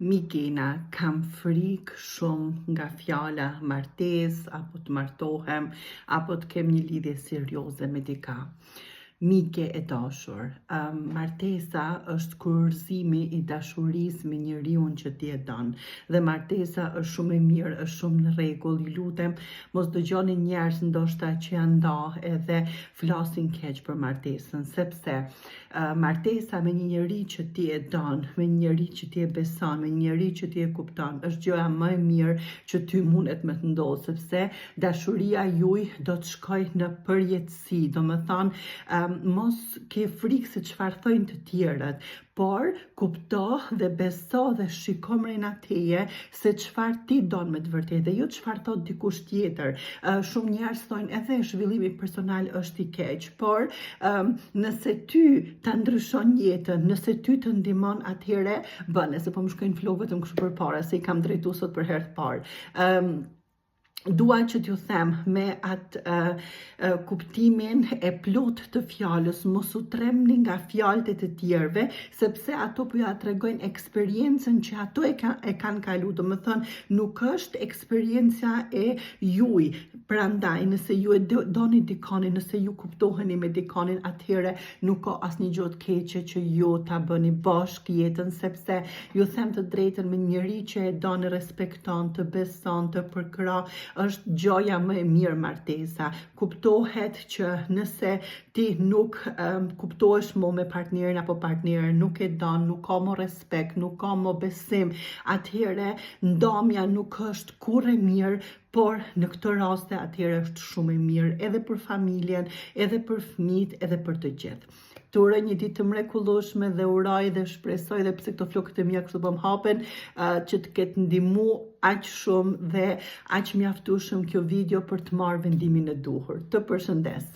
Mikena, kam frikë shumë nga fjala martesë, apo të martohem, apo të kem një lidhje serioze me dika. Mike e dashur, martesa është kurorëzimi i dashurisë me njeriu që ti e don. Dhe martesa është shumë e mirë, është shumë në rregull. Ju lutem, mos dëgjoni njerëz ndoshta që janë nda edhe flasin keq për martesën, sepse martesa me një njeri që ti e don, me një njeri që ti e beson, me një njeri që ti e kupton, është gjëja më e mirë që ty mundet me të ndodhë, sepse dashuria juaj do të shkojë në përjetësi. Do më thonë, mos ke frikë se çfarë thojnë të tjerët, por kupto dhe beso dhe shiko mrena teje se çfarë ti don me të vërtetë dhe jo çfarë thot dikush tjetër. Shumë njerëz thonë edhe zhvillimi personal është i keq, por nëse ty ta ndryshon jetën, nëse ty të ndihmon, atëherë bën, se po më shkojnë flow vetëm kështu përpara, se i kam drejtuar sot për herë të parë. Dua që t'ju them me atë kuptimin e plot të fjalës, mos u tremni nga fjalët e të tjerëve, sepse ato po ja tregojnë eksperiencën që ato e kanë kaluar. Do të thonë, nuk është eksperjenca e juaj. Prandaj, nëse ju e doni dikonin, nëse ju kuptoheni me dikonin, atëherë nuk ka asnjë gjë të keqe që ju ta bëni bashkë jetën, sepse ju them të drejtën, me njëri që e don, respekton, të beson, të përkrah, është gjoja më e mirë martesa. Kuptohet që nëse ti nuk kuptohesh më me partnerin apo partnerën, nuk e don, nuk ka më respekt, nuk ka më besim, atëherë ndomja nuk është kurrë e mirë, por në këtë raste atëherë është shumë e mirë edhe për familjen, edhe për fëmijët, edhe për të gjithë. Të uroj një ditë të mrekullueshme dhe uroj dhe shpresoj, dhe pse këto flokët e mia kështu po më hapen, që të ketë ndihmu aq shumë dhe aq mjaftueshëm kjo video për të marrë vendimin e duhur. Të përshëndes.